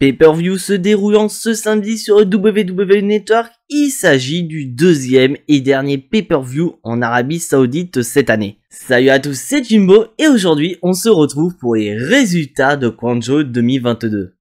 pay-per-view se déroulant ce samedi sur le WWE Network, il s'agit du deuxième et dernier pay-per-view en Arabie Saoudite cette année. Salut à tous, c'est Jimbo et aujourd'hui on se retrouve pour les résultats de Crown Jewel 2022.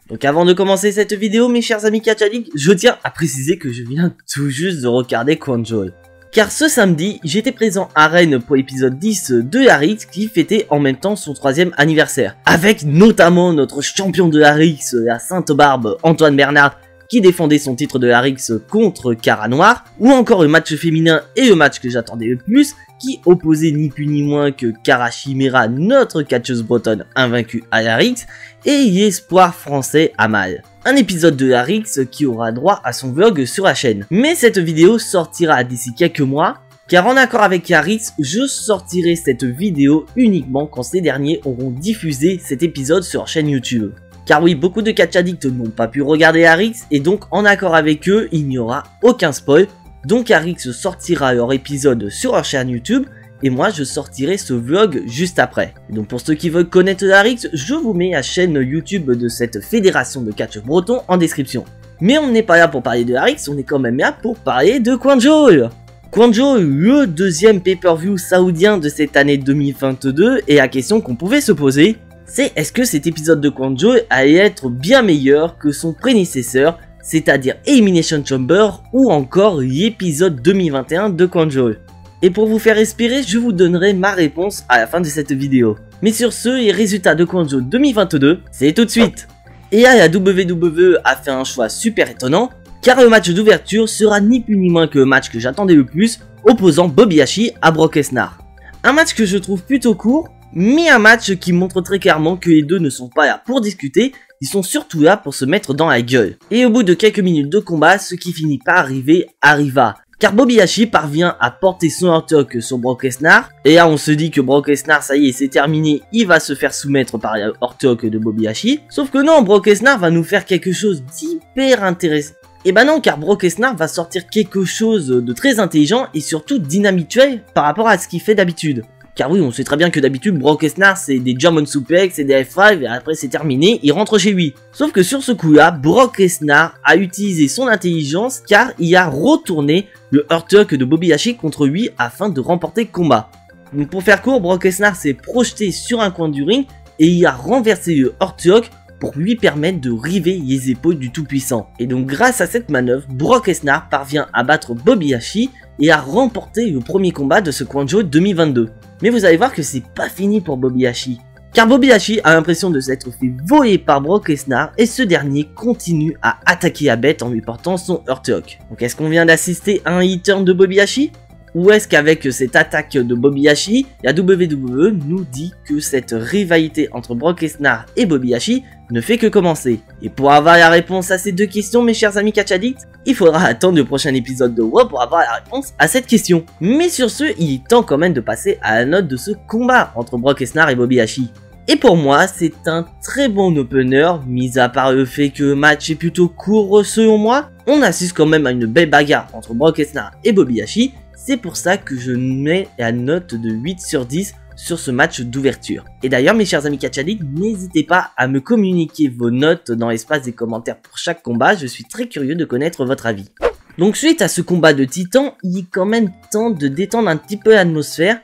Donc avant de commencer cette vidéo, mes chers amis Catch Addict, je tiens à préciser que je viens tout juste de regarder Crown Jewel. Car ce samedi, j'étais présent à Rennes pour l'épisode 10 de RX qui fêtait en même temps son 3e anniversaire. Avec notamment notre champion de RX, la Sainte Barbe, Antoine Bernard, qui défendait son titre de RX contre Cara Noir, ou encore le match féminin et le match que j'attendais le plus, qui opposait ni plus ni moins que Cara Chimera, notre catcheuse bretonne invaincue à RX, et l'espoir français Amal. Un épisode de RX qui aura droit à son vlog sur la chaîne. Mais cette vidéo sortira d'ici quelques mois, car en accord avec RX, je sortirai cette vidéo uniquement quand ces derniers auront diffusé cet épisode sur leur chaîne YouTube. Car oui, beaucoup de Catch Addicts n'ont pas pu regarder RX, et donc en accord avec eux, il n'y aura aucun spoil. Donc RX sortira leur épisode sur leur chaîne YouTube, et moi je sortirai ce vlog juste après. Et donc pour ceux qui veulent connaître RX, je vous mets la chaîne YouTube de cette fédération de catch breton en description. Mais on n'est pas là pour parler de RX, on est quand même là pour parler de Crown Jewel. Crown Jewel, le deuxième pay-per-view saoudien de cette année 2022, et la question qu'on pouvait se poser, c'est est-ce que cet épisode de Crown Jewel allait être bien meilleur que son prédécesseur, c'est-à-dire Elimination Chamber ou encore l'épisode 2021 de Crown Jewel. Et pour vous faire respirer, je vous donnerai ma réponse à la fin de cette vidéo. Mais sur ce, les résultats de Crown Jewel 2022, c'est tout de suite. Et là, la WWE a fait un choix super étonnant, car le match d'ouverture sera ni plus ni moins que le match que j'attendais le plus, opposant Bobby Lashley à Brock Lesnar. Un match que je trouve plutôt court, mais un match qui montre très clairement que les deux ne sont pas là pour discuter, ils sont surtout là pour se mettre dans la gueule. Et au bout de quelques minutes de combat, ce qui finit par arriver, arriva. Car Bobby Lashley parvient à porter son hurt sur Brock Lesnar. Et là on se dit que Brock Lesnar, ça y est, c'est terminé, il va se faire soumettre par le hurt de Bobby Lashley. Sauf que non, Brock Lesnar va nous faire quelque chose d'hyper intéressant. Et bah non, car Brock Lesnar va sortir quelque chose de très intelligent et surtout d'inhabituel par rapport à ce qu'il fait d'habitude. Car oui, on sait très bien que d'habitude, Brock Lesnar, c'est des German suplex, c'est des F5, et après c'est terminé, il rentre chez lui. Sauf que sur ce coup-là, Brock Lesnar a utilisé son intelligence car il a retourné le hurt de Bobby Lashley contre lui afin de remporter le combat. Donc pour faire court, Brock Lesnar s'est projeté sur un coin du ring et il a renversé le hurt pour lui permettre de river les épaules du tout-puissant. Et donc grâce à cette manœuvre, Brock Lesnar parvient à battre Bobby Lashley et à remporter le premier combat de ce Crown Jewel 2022. Mais vous allez voir que c'est pas fini pour Bobby Lashley. Car Bobby Lashley a l'impression de s'être fait voler par Brock Lesnar et ce dernier continue à attaquer la bête en lui portant son hurt hook. Donc est-ce qu'on vient d'assister à un hit turn de Bobby Lashley? Ou est-ce qu'avec cette attaque de Bobby Lashley, la WWE nous dit que cette rivalité entre Brock Lesnar et Bobby Lashley ne fait que commencer? Et pour avoir la réponse à ces deux questions, mes chers amis Catch Addicts, il faudra attendre le prochain épisode de WoW pour avoir la réponse à cette question. Mais sur ce, il est temps quand même de passer à la note de ce combat entre Brock Lesnar et Bobby Lashley. Et pour moi, c'est un très bon opener, mis à part le fait que le match est plutôt court selon moi, on assiste quand même à une belle bagarre entre Brock Lesnar et Bobby Lashley. C'est pour ça que je mets la note de 8 sur 10 sur ce match d'ouverture. Et d'ailleurs mes chers amis Catch Addicts, n'hésitez pas à me communiquer vos notes dans l'espace des commentaires pour chaque combat, je suis très curieux de connaître votre avis. Donc suite à ce combat de titans, il est quand même temps de détendre un petit peu l'atmosphère.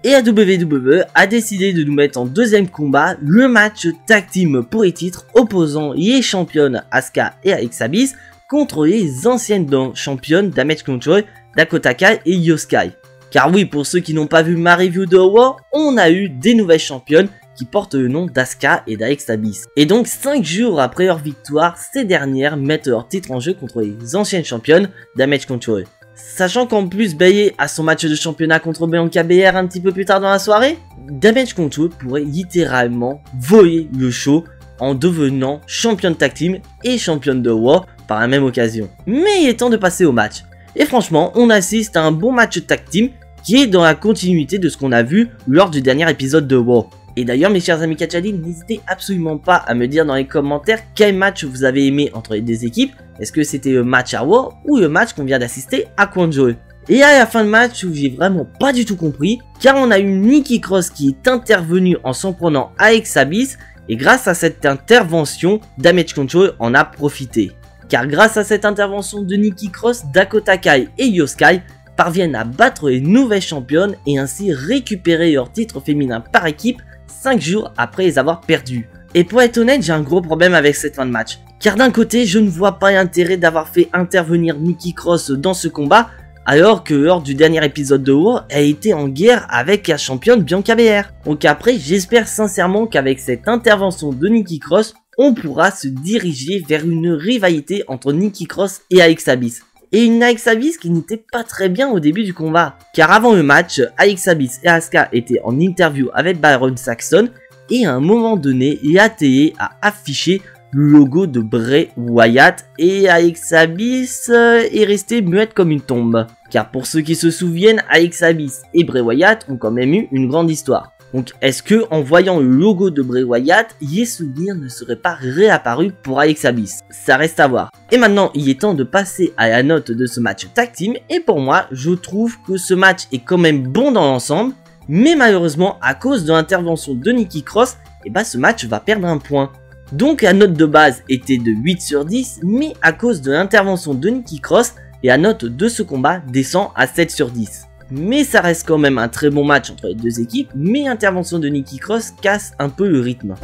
Et la WWE a décidé de nous mettre en deuxième combat le match tag team pour les titres opposant les championnes Asuka et Alexa Bliss contre les anciennes championnes Damage Control, Dakota Kai et Io Sky. Car oui, pour ceux qui n'ont pas vu ma review de War, on a eu des nouvelles championnes qui portent le nom d'Asuka et d'Alexa Bliss. Et donc 5 jours après leur victoire, ces dernières mettent leur titre en jeu contre les anciennes championnes Damage Control. Sachant qu'en plus Bayley a son match de championnat contre Bianca Belair un petit peu plus tard dans la soirée, Damage Control pourrait littéralement voler le show en devenant championne tag team et championne de War par la même occasion. Mais il est temps de passer au match. Et franchement, on assiste à un bon match tag team qui est dans la continuité de ce qu'on a vu lors du dernier épisode de WoW. Et d'ailleurs mes chers amis Catch Addicts, n'hésitez absolument pas à me dire dans les commentaires quel match vous avez aimé entre les deux équipes. Est-ce que c'était le match à War ou le match qu'on vient d'assister à Crown Jewel? Et à la fin de match où j'ai vraiment pas du tout compris, car on a eu Nikki Cross qui est intervenue en s'en prenant à Abyss, et grâce à cette intervention, Damage Control en a profité. Car grâce à cette intervention de Nikki Cross, Dakota Kai et Io Sky parviennent à battre les nouvelles championnes et ainsi récupérer leur titre féminin par équipe 5 jours après les avoir perdus. Et pour être honnête, j'ai un gros problème avec cette fin de match. Car d'un côté, je ne vois pas l'intérêt d'avoir fait intervenir Nikki Cross dans ce combat, alors que lors du dernier épisode de War, elle était en guerre avec la championne Bianca Belair. Donc après, j'espère sincèrement qu'avec cette intervention de Nikki Cross, on pourra se diriger vers une rivalité entre Nikki Cross et Abyss. Et une Abyss qui n'était pas très bien au début du combat. Car avant le match, Abyss et Asuka étaient en interview avec Byron Saxton, et à un moment donné, l'ATE a affiché le logo de Bray Wyatt et Abyss est resté muette comme une tombe. Car pour ceux qui se souviennent, Abyss et Bray Wyatt ont quand même eu une grande histoire. Donc est-ce que en voyant le logo de Bray Wyatt, les souvenirs ne seraient pas réapparus pour Abyss? Ça reste à voir. Et maintenant, il est temps de passer à la note de ce match tag team. Et pour moi, je trouve que ce match est quand même bon dans l'ensemble. Mais malheureusement, à cause de l'intervention de Nikki Cross, ce match va perdre un point. Donc la note de base était de 8 sur 10, mais à cause de l'intervention de Nikki Cross, la note de ce combat descend à 7 sur 10. Mais ça reste quand même un très bon match entre les deux équipes, mais l'intervention de Nikki Cross casse un peu le rythme.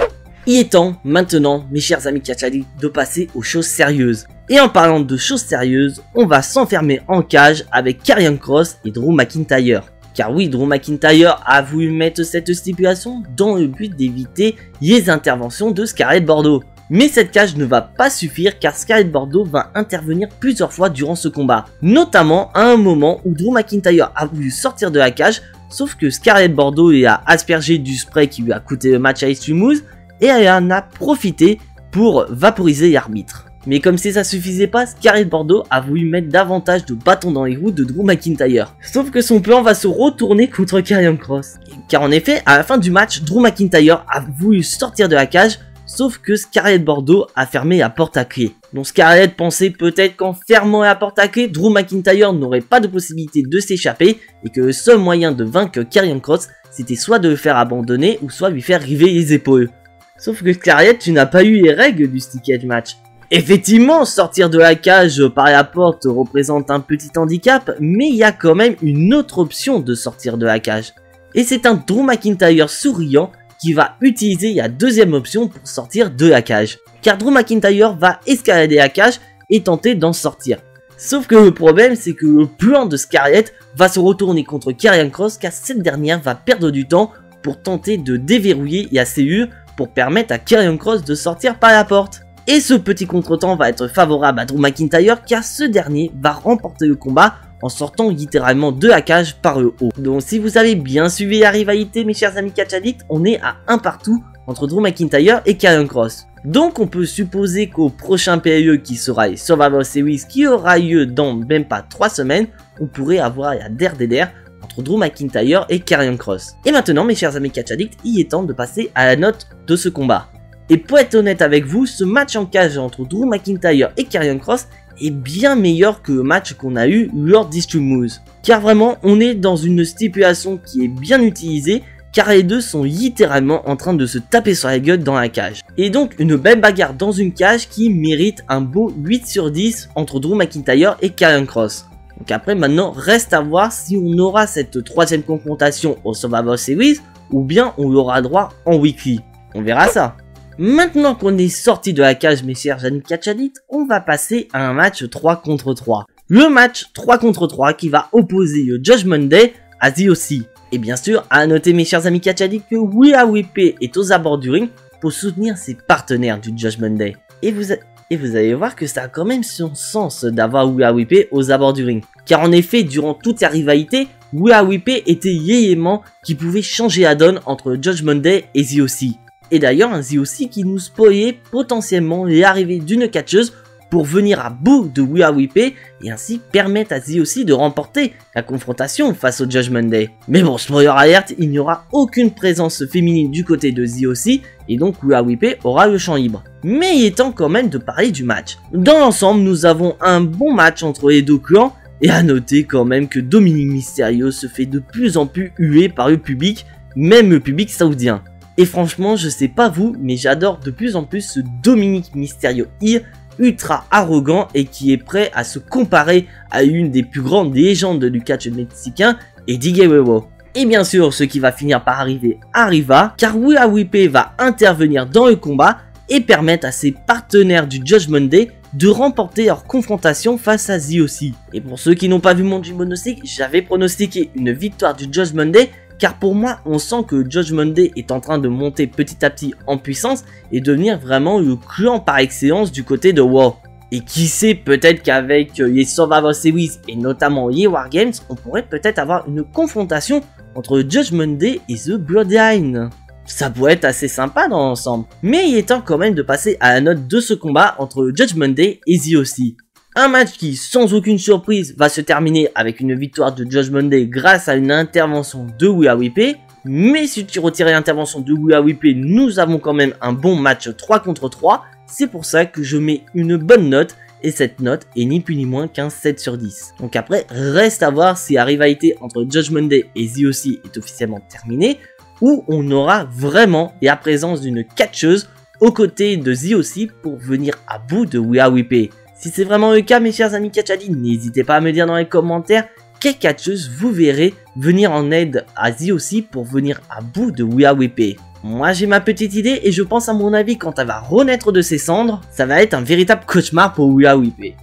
Il est temps maintenant, mes chers amis Catch Addict, de passer aux choses sérieuses. Et en parlant de choses sérieuses, on va s'enfermer en cage avec Karrion Kross et Drew McIntyre. Car oui, Drew McIntyre a voulu mettre cette stipulation dans le but d'éviter les interventions de Scarlett Bordeaux. Mais cette cage ne va pas suffire car Scarlett Bordeaux va intervenir plusieurs fois durant ce combat. Notamment à un moment où Drew McIntyre a voulu sortir de la cage, sauf que Scarlett Bordeaux lui a aspergé du spray qui lui a coûté le match à Extreme Rules et elle en a profité pour vaporiser l'arbitre. Mais comme si ça suffisait pas, Scarlett Bordeaux a voulu mettre davantage de bâtons dans les roues de Drew McIntyre. Sauf que son plan va se retourner contre Karrion Kross. Car en effet, à la fin du match, Drew McIntyre a voulu sortir de la cage, sauf que Scarlett Bordeaux a fermé la porte à clé. Donc Scarlett pensait peut-être qu'en fermant la porte à clé, Drew McIntyre n'aurait pas de possibilité de s'échapper et que le seul moyen de vaincre Karrion Kross, c'était soit de le faire abandonner ou soit lui faire river les épaules. Sauf que Scarlett, tu n'as pas eu les règles du Stick Cage match. Effectivement, sortir de la cage par la porte représente un petit handicap, mais il y a quand même une autre option de sortir de la cage. Et c'est un Drew McIntyre souriant qui va utiliser la deuxième option pour sortir de la cage. Car Drew McIntyre va escalader la cage et tenter d'en sortir. Sauf que le problème, c'est que le plan de Scarlett va se retourner contre Karrion Kross car cette dernière va perdre du temps pour tenter de déverrouiller la cellule pour permettre à Karrion Kross de sortir par la porte. Et ce petit contretemps va être favorable à Drew McIntyre car ce dernier va remporter le combat en sortant littéralement de la cage par le haut. Donc si vous avez bien suivi la rivalité mes chers amis Catch Addict, on est à un partout entre Drew McIntyre et Karrion Kross. Donc on peut supposer qu'au prochain PLE qui sera les Survivor Series qui aura lieu dans même pas 3 semaines, on pourrait avoir la der entre Drew McIntyre et Karrion Kross. Et maintenant mes chers amis Catch Addict, il est temps de passer à la note de ce combat. Et pour être honnête avec vous, ce match en cage entre Drew McIntyre et Karrion Kross est bien meilleur que le match qu'on a eu lors d'Extreme Rules. Car vraiment, on est dans une stipulation qui est bien utilisée, car les deux sont littéralement en train de se taper sur la gueule dans la cage. Et donc une belle bagarre dans une cage qui mérite un beau 8 sur 10 entre Drew McIntyre et Karrion Kross. Donc après maintenant, reste à voir si on aura cette troisième confrontation au Survivor Series, ou bien on l'aura droit en weekly. On verra ça. Maintenant qu'on est sorti de la cage mes chers amis Catch Addict, on va passer à un match 3 contre 3. Le match 3 contre 3 qui va opposer le Judgment Day à The OC. Et bien sûr, à noter mes chers amis Catch Addict que Rhea Ripley est aux abords du ring pour soutenir ses partenaires du Judgment Day. Et vous allez voir que ça a quand même son sens d'avoir Rhea Ripley aux abords du ring. Car en effet, durant toute la rivalité, Rhea Ripley était l'élément qui pouvait changer la donne entre le Judgment Day et The OC. Et d'ailleurs un The OC qui nous spoilait potentiellement l'arrivée d'une catcheuse pour venir à bout de We Are WP et ainsi permettre à The aussi de remporter la confrontation face au Judgment Day. Mais bon, spoiler alert, il n'y aura aucune présence féminine du côté de The aussi et donc We Are WP aura le champ libre. Mais il est temps quand même de parler du match. Dans l'ensemble, nous avons un bon match entre les deux clans et à noter quand même que Dominic Mysterio se fait de plus en plus huer par le public, même le public saoudien. Et franchement, je sais pas vous, mais j'adore de plus en plus ce Dominic Mysterio heel ultra arrogant et qui est prêt à se comparer à une des plus grandes légendes du catch mexicain, Eddie Guerrero. Et bien sûr, ce qui va finir par arriver arriva, car We Are WP va intervenir dans le combat et permettre à ses partenaires du Judgment Day de remporter leur confrontation face à The aussi. Et pour ceux qui n'ont pas vu mon pronostic, j'avais pronostiqué une victoire du Judgment Day, car pour moi, on sent que Judgment Day est en train de monter petit à petit en puissance et devenir vraiment le clan par excellence du côté de WoW. Et qui sait, peut-être qu'avec les Survivor Series et notamment les Wargames, on pourrait peut-être avoir une confrontation entre Judgment Day et The Bloodline. Ça pourrait être assez sympa dans l'ensemble. Mais il est temps quand même de passer à la note de ce combat entre Judgment Day et The aussi. Un match qui, sans aucune surprise, va se terminer avec une victoire de Judgment Day grâce à une intervention de We Are WP. Mais si tu retires l'intervention de We Are WP, nous avons quand même un bon match 3 contre 3. C'est pour ça que je mets une bonne note. Et cette note est ni plus ni moins qu'un 7 sur 10. Donc après, reste à voir si la rivalité entre Judgment Day et The aussi est officiellement terminée, ou on aura vraiment la présence d'une catcheuse aux côtés de The aussi pour venir à bout de We Are WP. Si c'est vraiment le cas, mes chers amis catchadis, n'hésitez pas à me dire dans les commentaires quelle catcheuse vous verrez venir en aide à The aussi pour venir à bout de We Are WP. Moi j'ai ma petite idée et je pense à mon avis quand elle va renaître de ses cendres, ça va être un véritable cauchemar pour We Are WP.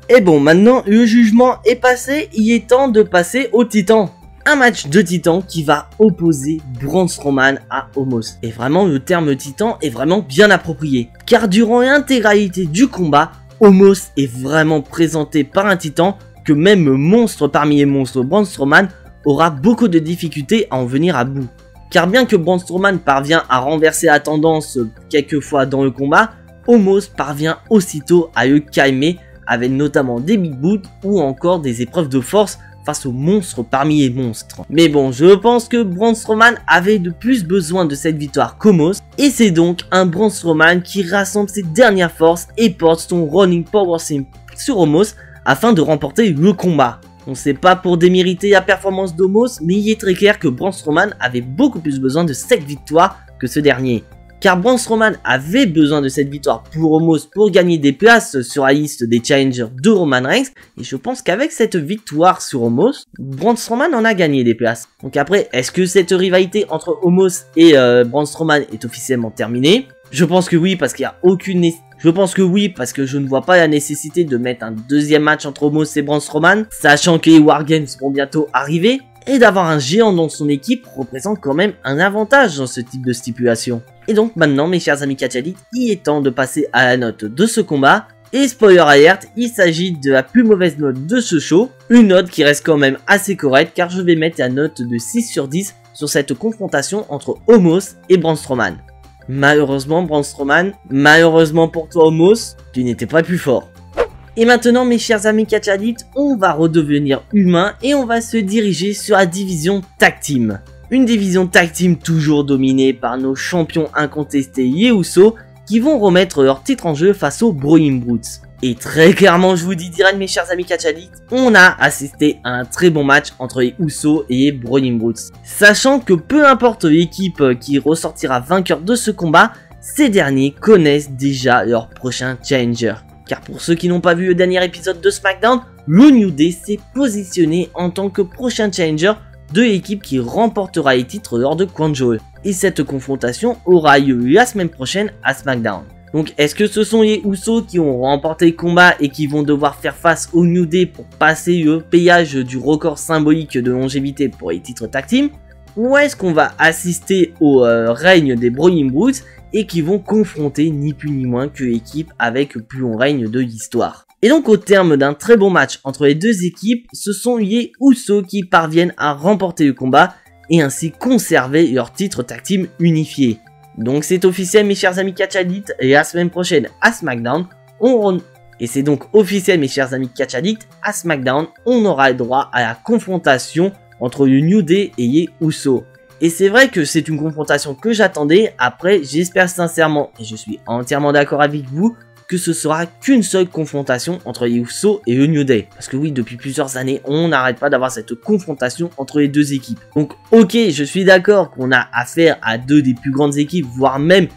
Et bon, maintenant le jugement est passé, il est temps de passer au Titan. Un match de Titan qui va opposer Braun Strowman à Omos. Et vraiment le terme Titan est vraiment bien approprié, car durant l'intégralité du combat, Omos est vraiment présenté par un Titan que même monstre parmi les monstres, Braun Strowman aura beaucoup de difficultés à en venir à bout. Car bien que Braun Strowman parvient à renverser la tendance quelquefois dans le combat, Omos parvient aussitôt à le calmer avec notamment des big boots ou encore des épreuves de force face aux monstres parmi les monstres. Mais bon, je pense que Braun Strowman avait de plus besoin de cette victoire qu'Omos, et c'est donc un Braun Strowman qui rassemble ses dernières forces et porte son Running Power Slam sur Omos afin de remporter le combat. On sait pas pour démériter la performance d'Omos, mais il est très clair que Braun Strowman avait beaucoup plus besoin de cette victoire que ce dernier. Car Braun Strowman avait besoin de cette victoire pour Omos pour gagner des places sur la liste des challengers de Roman Reigns. Et je pense qu'avec cette victoire sur Omos, Braun Strowman en a gagné des places. Donc après, est-ce que cette rivalité entre Omos et Braun Strowman est officiellement terminée? Je pense que oui, parce qu'il n'y a aucune... Je pense que oui, parce que je ne vois pas la nécessité de mettre un deuxième match entre Omos et Braun Strowman, sachant que les Wargames vont bientôt arriver. Et d'avoir un géant dans son équipe représente quand même un avantage dans ce type de stipulation. Et donc maintenant, mes chers amis catchadicts, il est temps de passer à la note de ce combat. Et spoiler alert, il s'agit de la plus mauvaise note de ce show. Une note qui reste quand même assez correcte, car je vais mettre la note de 6 sur 10 sur cette confrontation entre Omos et Braun Strowman. Malheureusement Braun Strowman, malheureusement pour toi Omos, tu n'étais pas plus fort. Et maintenant mes chers amis catchadicts, on va redevenir humain et on va se diriger sur la division Tag Team. Une division Tag Team toujours dominée par nos champions incontestés les Usos qui vont remettre leur titre en jeu face aux Brawling Brutes. Et très clairement je vous dis direct mes chers amis catchadicts, on a assisté à un très bon match entre les Usos et les Brawling Brutes. Sachant que peu importe l'équipe qui ressortira vainqueur de ce combat, ces derniers connaissent déjà leur prochain challenger. Car pour ceux qui n'ont pas vu le dernier épisode de SmackDown, le New Day s'est positionné en tant que prochain challenger de l'équipe qui remportera les titres lors de Crown Jewel. Et cette confrontation aura lieu la semaine prochaine à SmackDown. Donc est-ce que ce sont les Usos qui ont remporté le combat et qui vont devoir faire face au New Day pour passer le payage du record symbolique de longévité pour les titres tag team? Ou est-ce qu'on va assister au règne des Brawling Brutes et qui vont confronter ni plus ni moins que l'équipe avec le plus long règne de l'histoire? Et donc au terme d'un très bon match entre les deux équipes, ce sont les Usos qui parviennent à remporter le combat et ainsi conserver leur titre tag team unifié. Donc c'est officiel mes chers amis catchadicts, et la semaine prochaine à SmackDown, Et c'est donc officiel mes chers amis Catch Addict, à SmackDown, on aura le droit à la confrontation entre le New Day et les Usos. Et c'est vrai que c'est une confrontation que j'attendais, après j'espère sincèrement, et je suis entièrement d'accord avec vous, que ce sera qu'une seule confrontation entre les Usos et le New Day. Parce que oui, depuis plusieurs années, on n'arrête pas d'avoir cette confrontation entre les deux équipes. Donc ok, je suis d'accord qu'on a affaire à deux des plus grandes équipes, voire même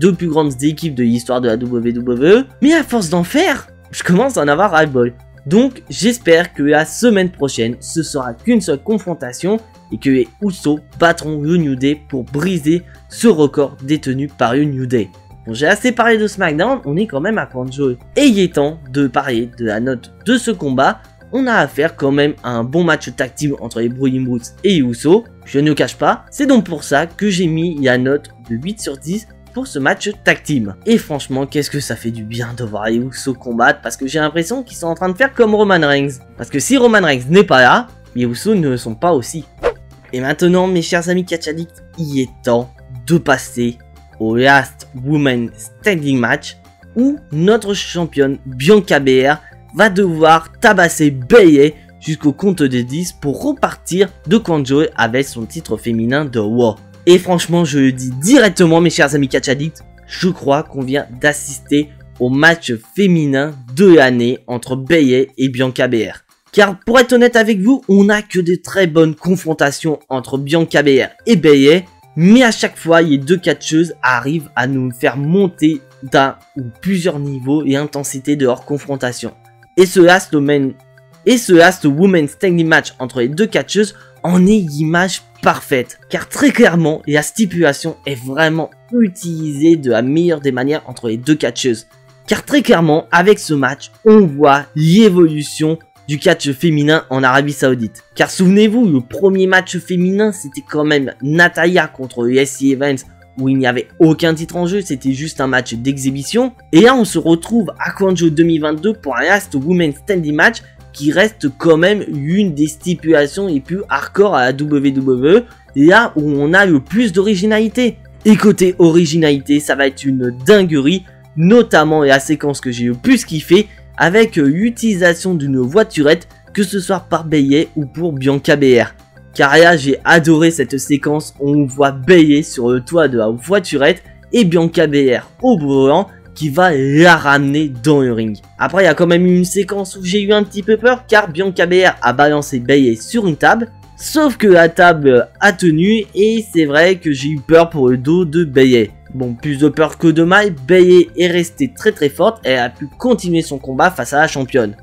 deux plus grandes équipes de l'histoire de la WWE, mais à force d'en faire, je commence à en avoir ras-le-bol. Donc j'espère que la semaine prochaine, ce sera qu'une seule confrontation et que les Usos battront le New Day pour briser ce record détenu par le New Day. Bon, j'ai assez parlé de SmackDown, on est quand même à Crown Et il est temps de parler de la note de ce combat. On a affaire quand même à un bon match tag team entre les Brawling Brutes et les Usos, je ne le cache pas. C'est donc pour ça que j'ai mis la note de 8 sur 10 pour ce match tag team. Et franchement, qu'est-ce que ça fait du bien de voir les Usos combattre, parce que j'ai l'impression qu'ils sont en train de faire comme Roman Reigns. Parce que si Roman Reigns n'est pas là, les Usos ne le sont pas aussi. Et maintenant, mes chers amis Catch Addict, il est temps de passer au Last Woman Standing Match, où notre championne Bianca Belair va devoir tabasser Bayley jusqu'au compte de 10 pour repartir de Crown Jewel avec son titre féminin de Raw. Et franchement, je le dis directement mes chers amis Catch Addict, je crois qu'on vient d'assister au match féminin de l'année entre Bayley et Bianca Belair. Car pour être honnête avec vous, on n'a que de très bonnes confrontations entre Bianca Belair et Bayley, mais à chaque fois, les deux catcheuses arrivent à nous faire monter d'un ou plusieurs niveaux et intensité de leur confrontation. Et ce Last Woman Standing Match entre les deux catcheuses en est l'image parfaite. Car très clairement, la stipulation est vraiment utilisée de la meilleure des manières entre les deux catcheuses. Car très clairement, avec ce match, on voit l'évolution du catch féminin en Arabie Saoudite. Car souvenez-vous, le premier match féminin, c'était quand même Natalya contre Lacey Evans, où il n'y avait aucun titre en jeu, c'était juste un match d'exhibition. Et là, on se retrouve à Crown Jewel 2022 pour un Last Women Standing Match, qui reste quand même une des stipulations les plus hardcore à la WWE, là où on a le plus d'originalité. Et côté originalité, ça va être une dinguerie, notamment la séquence que j'ai le plus kiffé, avec l'utilisation d'une voiturette, que ce soit par Bayley ou pour Bianca Belair. Car là, j'ai adoré cette séquence où on voit Bayley sur le toit de la voiturette et Bianca Belair au volant qui va la ramener dans le ring. Après, il y a quand même eu une séquence où j'ai eu un petit peu peur car Bianca Belair a balancé Bayley sur une table. Sauf que la table a tenu et c'est vrai que j'ai eu peur pour le dos de Bayley. Bon, plus de peur que de mal, Bayley est restée très forte et elle a pu continuer son combat face à la championne.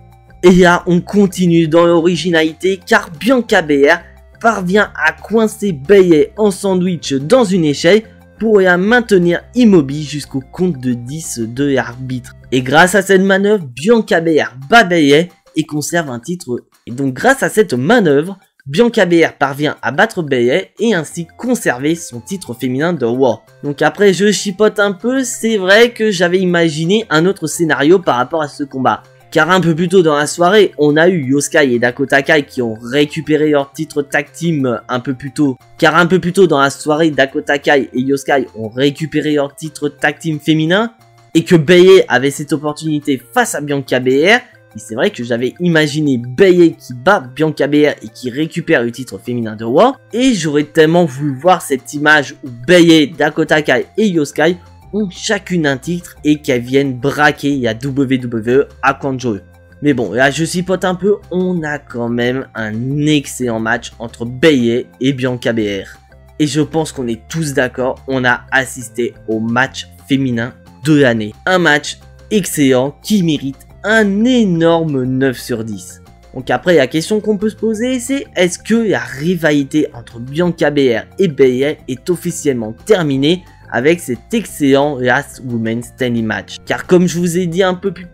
Et là, on continue dans l'originalité car Bianca Belair parvient à coincer Bayley en sandwich dans une échelle pour la maintenir immobile jusqu'au compte de 10 de l'arbitre. Et grâce à cette manœuvre, Bianca Belair bat Bayley et conserve un titre. Et donc grâce à cette manœuvre, Bianca Belair parvient à battre Bayley et ainsi conserver son titre féminin de Raw. Donc après je chipote un peu, c'est vrai que j'avais imaginé un autre scénario par rapport à ce combat. Car un peu plus tôt dans la soirée, on a eu Io Sky et Dakota Kai qui ont récupéré leur titre tag team un peu plus tôt. Car un peu plus tôt dans la soirée, Dakota Kai et Io Sky ont récupéré leur titre tag team féminin. Et que Bayley avait cette opportunité face à Bianca Belair. Et c'est vrai que j'avais imaginé Bayley qui bat Bianca Belair et qui récupère le titre féminin de Raw. Et j'aurais tellement voulu voir cette image où Bayley, Dakota Kai et Io Sky ont chacune un titre et qu'elles viennent braquer la WWE à Crown Jewel. Mais bon, là je chipote un peu, on a quand même un excellent match entre Bayley et Bianca Belair. Et je pense qu'on est tous d'accord, on a assisté au match féminin de l'année. Un match excellent qui mérite un énorme 9 sur 10. Donc après la question qu'on peut se poser c'est est-ce que la rivalité entre Bianca Belair et Bayley est officiellement terminée avec cet excellent Last Woman Standing Match. Car comme je vous ai dit un peu plus...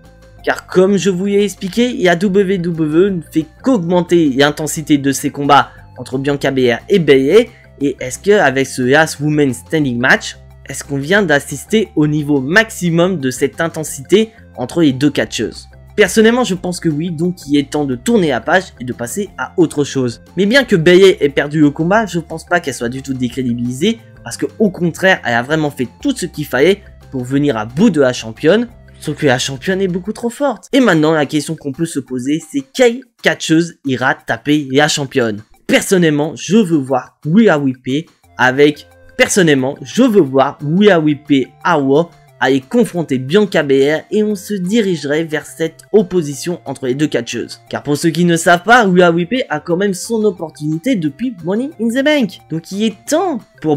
Car comme je vous l'ai expliqué, la WWE ne fait qu'augmenter l'intensité de ces combats entre Bianca Belair et Bayley. Et est-ce qu'avec ce Last Woman Standing Match, est-ce qu'on vient d'assister au niveau maximum de cette intensité entre les deux catcheuses? Personnellement, je pense que oui, donc il est temps de tourner la page et de passer à autre chose. Mais bien que Bayley ait perdu le combat, je pense pas qu'elle soit du tout décrédibilisée, parce que au contraire, elle a vraiment fait tout ce qu'il fallait pour venir à bout de la championne. Sauf que la championne est beaucoup trop forte. Et maintenant, la question qu'on peut se poser, c'est quelle catcheuse ira taper la championne? Personnellement, je veux voir Rhea Ripley avec... Personnellement, je veux voir Rhea Ripley Awa aller confronter Bianca Belair et on se dirigerait vers cette opposition entre les deux catcheuses. Car pour ceux qui ne savent pas, Rhea Ripley a quand même son opportunité depuis Money in the Bank. Donc il est temps pour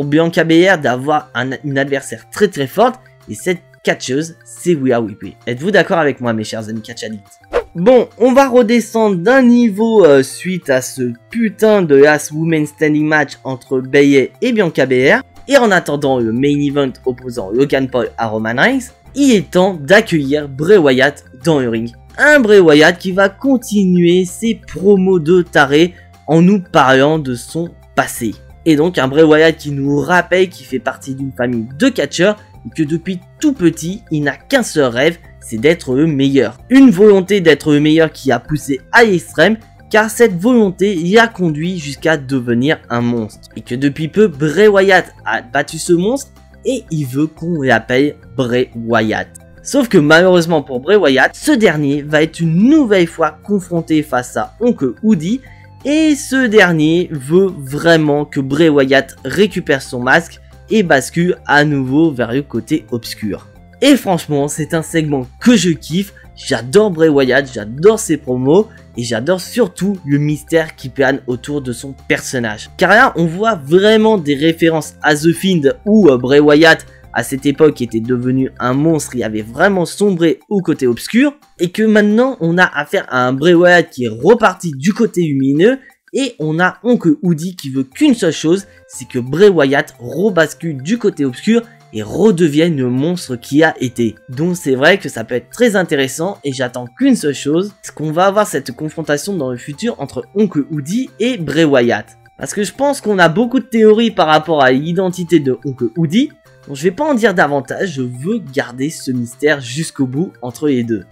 Bianca Belair d'avoir une adversaire très forte et cette catcheuse, c'est Rhea Ripley. Êtes-vous d'accord avec moi mes chers amis catch addicts? Bon, on va redescendre d'un niveau suite à ce putain de Last Woman Standing match entre Bayley et Bianca Belair. Et en attendant le main event opposant Logan Paul à Roman Reigns, il est temps d'accueillir Bray Wyatt dans le ring. Un Bray Wyatt qui va continuer ses promos de taré en nous parlant de son passé. Et donc un Bray Wyatt qui nous rappelle qu'il fait partie d'une famille de catcheurs et que depuis tout petit, il n'a qu'un seul rêve, c'est d'être le meilleur. Une volonté d'être le meilleur qui a poussé à l'extrême, car cette volonté y a conduit jusqu'à devenir un monstre. Et que depuis peu, Bray Wyatt a battu ce monstre et il veut qu'on l'appelle Bray Wyatt. Sauf que malheureusement pour Bray Wyatt, ce dernier va être une nouvelle fois confronté face à Oncle Howdy et ce dernier veut vraiment que Bray Wyatt récupère son masque et bascule à nouveau vers le côté obscur. Et franchement, c'est un segment que je kiffe, j'adore Bray Wyatt, j'adore ses promos, et j'adore surtout le mystère qui plane autour de son personnage. Car là, on voit vraiment des références à The Fiend, où Bray Wyatt, à cette époque, était devenu un monstre, il avait vraiment sombré au côté obscur, et que maintenant, on a affaire à un Bray Wyatt qui est reparti du côté lumineux, et on a Oncle Howdy qui veut qu'une seule chose, c'est que Bray Wyatt rebascule du côté obscur, et redevienne le monstre qui a été. Donc c'est vrai que ça peut être très intéressant et j'attends qu'une seule chose, c'est qu'on va avoir cette confrontation dans le futur entre Oncle Howdy et Bray Wyatt. Parce que je pense qu'on a beaucoup de théories par rapport à l'identité de Oncle Howdy, donc je vais pas en dire davantage, je veux garder ce mystère jusqu'au bout entre les deux.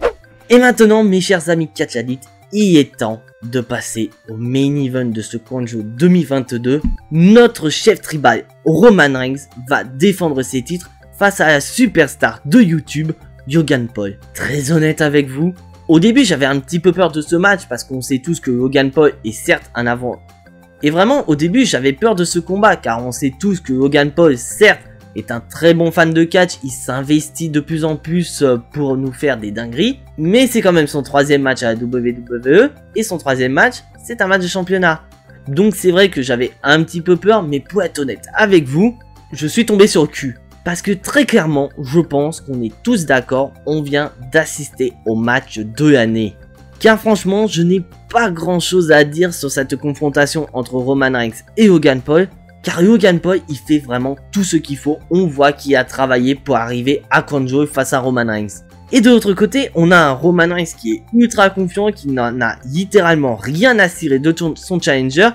Et maintenant mes chers amis catch addicts, il est temps de passer au main event de ce Crown-Jewel 2022. Notre chef tribal Roman Reigns va défendre ses titres face à la superstar de YouTube Logan Paul. Très honnête avec vous, au début j'avais un petit peu peur de ce match parce qu'on sait tous que Logan Paul est certes un avant. Et vraiment au début j'avais peur de ce combat car on sait tous que Logan Paul certes est un très bon fan de catch, il s'investit de plus en plus pour nous faire des dingueries, mais c'est quand même son troisième match à la WWE, et son troisième match, c'est un match de championnat. Donc c'est vrai que j'avais un petit peu peur, mais pour être honnête avec vous, je suis tombé sur le cul. Parce que très clairement, je pense qu'on est tous d'accord, on vient d'assister au match de l'année. Car franchement, je n'ai pas grand chose à dire sur cette confrontation entre Roman Reigns et Logan Paul, car Logan Paul, il fait vraiment tout ce qu'il faut. On voit qu'il a travaillé pour arriver à Crown-Jewel face à Roman Reigns. Et de l'autre côté, on a un Roman Reigns qui est ultra confiant, qui n'en a littéralement rien à cirer de son challenger.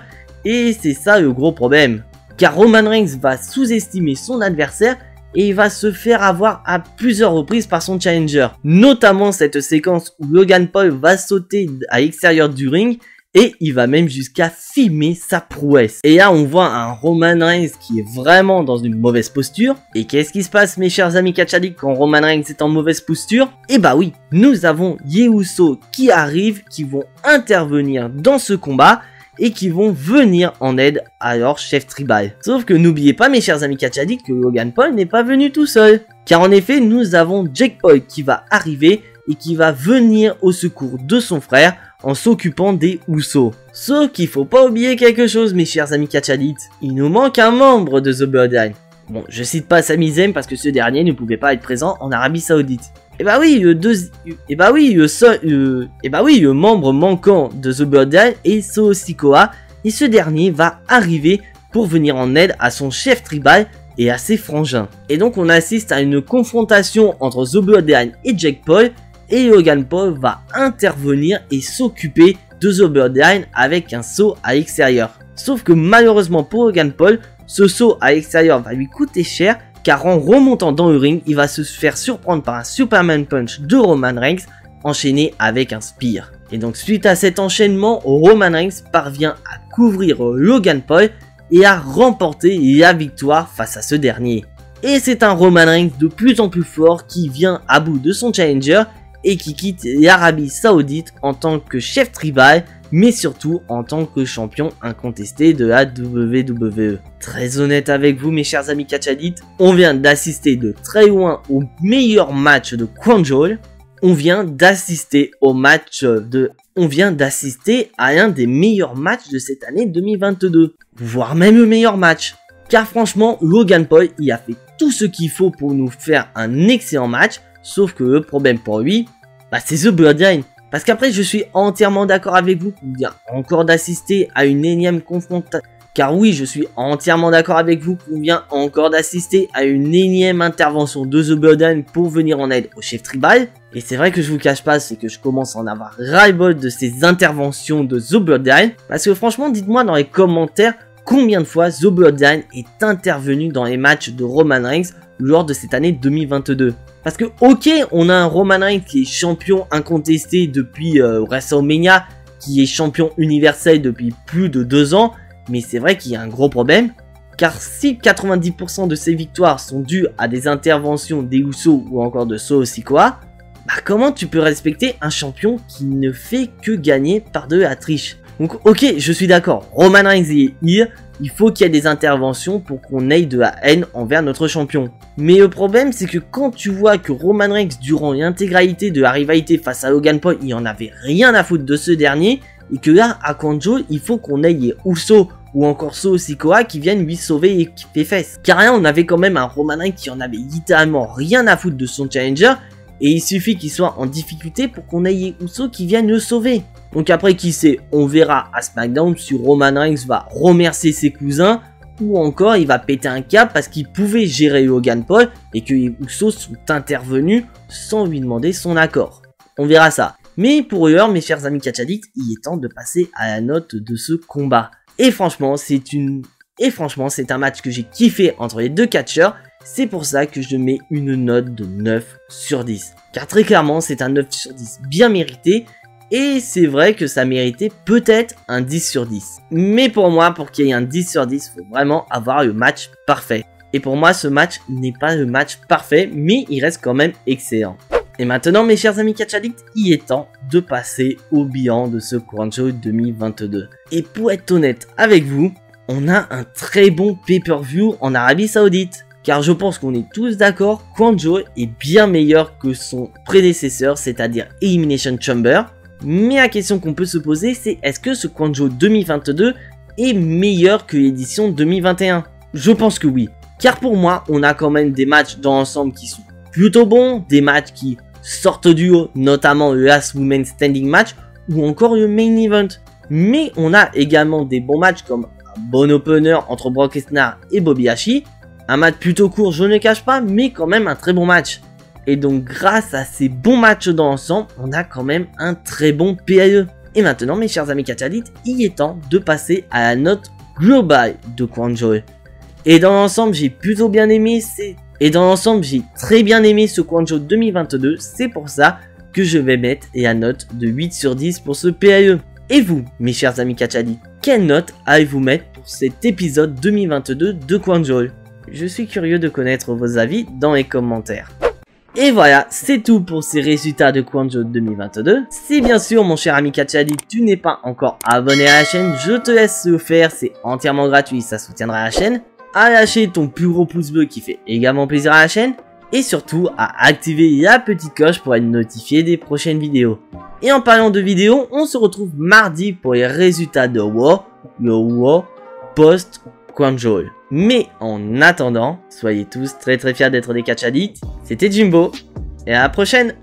Et c'est ça le gros problème. Car Roman Reigns va sous-estimer son adversaire et il va se faire avoir à plusieurs reprises par son challenger. Notamment cette séquence où Logan Paul va sauter à l'extérieur du ring. Et il va même jusqu'à filmer sa prouesse. Et là, on voit un Roman Reigns qui est vraiment dans une mauvaise posture. Et qu'est-ce qui se passe, mes chers amis catch addicts, quand Roman Reigns est en mauvaise posture? Et bah oui, nous avons les Usos qui arrivent, qui vont intervenir dans ce combat et qui vont venir en aide à leur chef tribal. Sauf que n'oubliez pas, mes chers amis catch addicts, que Logan Paul n'est pas venu tout seul. Car en effet, nous avons Jake Paul qui va arriver et qui va venir au secours de son frère en s'occupant des Usos. Sauf qu'il faut pas oublier quelque chose, mes chers amis catch addicts. Il nous manque un membre de The Bloodline. Bon, je cite pas Sami Zayn parce que ce dernier ne pouvait pas être présent en Arabie Saoudite. Et bah oui, le membre manquant de The Bloodline est Solo Sikoa, et ce dernier va arriver pour venir en aide à son chef tribal et à ses frangins. Et donc on assiste à une confrontation entre The Bloodline et Jake Paul, et Logan Paul va intervenir et s'occuper de The Bloodline avec un saut à l'extérieur. Sauf que malheureusement pour Logan Paul, ce saut à l'extérieur va lui coûter cher, car en remontant dans le ring, il va se faire surprendre par un Superman Punch de Roman Reigns enchaîné avec un Spear. Et donc suite à cet enchaînement, Roman Reigns parvient à couvrir Logan Paul et à remporter la victoire face à ce dernier. Et c'est un Roman Reigns de plus en plus fort qui vient à bout de son challenger et qui quitte l'Arabie Saoudite en tant que chef tribal, mais surtout en tant que champion incontesté de la WWE. Très honnête avec vous mes chers amis catch addicts, on vient d'assister de très loin au meilleur match de Crown Jewel. On vient d'assister à un des meilleurs matchs de cette année 2022, voire même le meilleur match. Car franchement, Logan Paul, il a fait tout ce qu'il faut pour nous faire un excellent match, sauf que le problème pour lui, c'est The Bloodline. Parce qu'après, je suis entièrement d'accord avec vous qu'on vient encore d'assister à une énième confrontation. Car oui, je suis entièrement d'accord avec vous qu'on vient encore d'assister à une énième intervention de The Bloodline pour venir en aide au chef tribal. Et c'est vrai que je vous cache pas, c'est que je commence à en avoir ras-le-bol de ces interventions de The Bloodline. Parce que franchement, dites-moi dans les commentaires combien de fois The Bloodline est intervenu dans les matchs de Roman Reigns lors de cette année 2022. Parce que ok, on a un Roman Reigns qui est champion incontesté depuis WrestleMania, qui est champion universel depuis plus de 2 ans, mais c'est vrai qu'il y a un gros problème, car si 90% de ses victoires sont dues à des interventions des Usos ou encore de Solo Sikoa, comment tu peux respecter un champion qui ne fait que gagner par de la triche? Donc ok, je suis d'accord, Roman Reigns est heel, il faut qu'il y ait des interventions pour qu'on ait de la haine envers notre champion. Mais le problème c'est que quand tu vois que Roman Reigns durant l'intégralité de la rivalité face à Logan Paul, il en avait rien à foutre de ce dernier, et que là à Crown Jewel, il faut qu'on ait les Usos ou encore Solo Sikoa qui viennent lui sauver les fesses. Car là on avait quand même un Roman Reigns qui en avait littéralement rien à foutre de son challenger, et il suffit qu'il soit en difficulté pour qu'on ait les Usos qui viennent le sauver. Donc après qui sait, on verra à SmackDown si Roman Reigns va remercier ses cousins ou encore il va péter un câble parce qu'il pouvait gérer Logan Paul et que les Usos sont intervenus sans lui demander son accord. On verra ça. Mais pour l'heure, mes chers amis catch addicts, il est temps de passer à la note de ce combat. Et franchement, c'est un match que j'ai kiffé entre les deux catcheurs. C'est pour ça que je mets une note de 9 sur 10. Car très clairement, c'est un 9 sur 10 bien mérité. Et c'est vrai que ça méritait peut-être un 10 sur 10. Mais pour moi, pour qu'il y ait un 10 sur 10, il faut vraiment avoir le match parfait. Et pour moi, ce match n'est pas le match parfait, mais il reste quand même excellent. Et maintenant, mes chers amis catch addicts, il est temps de passer au bilan de ce Crown Jewel 2022. Et pour être honnête avec vous, on a un très bon pay-per-view en Arabie Saoudite. Car je pense qu'on est tous d'accord, Crown Jewel est bien meilleur que son prédécesseur, c'est-à-dire Elimination Chamber. Mais la question qu'on peut se poser, c'est est-ce que ce Crown Jewel 2022 est meilleur que l'édition 2021? Je pense que oui. Car pour moi, on a quand même des matchs dans l'ensemble qui sont plutôt bons, des matchs qui sortent du lot, notamment le Last Women Standing Match ou encore le Main Event. Mais on a également des bons matchs comme un bon opener entre Brock Lesnar et Bobby Lashley. Un match plutôt court, je ne cache pas, mais quand même un très bon match. Et donc grâce à ces bons matchs dans l'ensemble, on a quand même un très bon PAE. Et maintenant mes chers amis catch addicts, il est temps de passer à la note globale de Crown Jewel. Et dans l'ensemble j'ai plutôt bien aimé j'ai très bien aimé ce Crown Jewel 2022, c'est pour ça que je vais mettre la note de 8 sur 10 pour ce PAE. Et vous, mes chers amis catch addicts, quelle note allez-vous mettre pour cet épisode 2022 de Crown Jewel? Je suis curieux de connaître vos avis dans les commentaires. Et voilà, c'est tout pour ces résultats de Crown Jewel 2022. Si bien sûr, mon cher ami catch addict, tu n'es pas encore abonné à la chaîne, je te laisse le faire, c'est entièrement gratuit, ça soutiendra la chaîne. À lâcher ton plus gros pouce bleu qui fait également plaisir à la chaîne. Et surtout, à activer la petite cloche pour être notifié des prochaines vidéos. Et en parlant de vidéos, on se retrouve mardi pour les résultats de le Raw post Crown Jewel. Mais en attendant, soyez tous très fiers d'être des catch addicts. C'était Jimbo, et à la prochaine!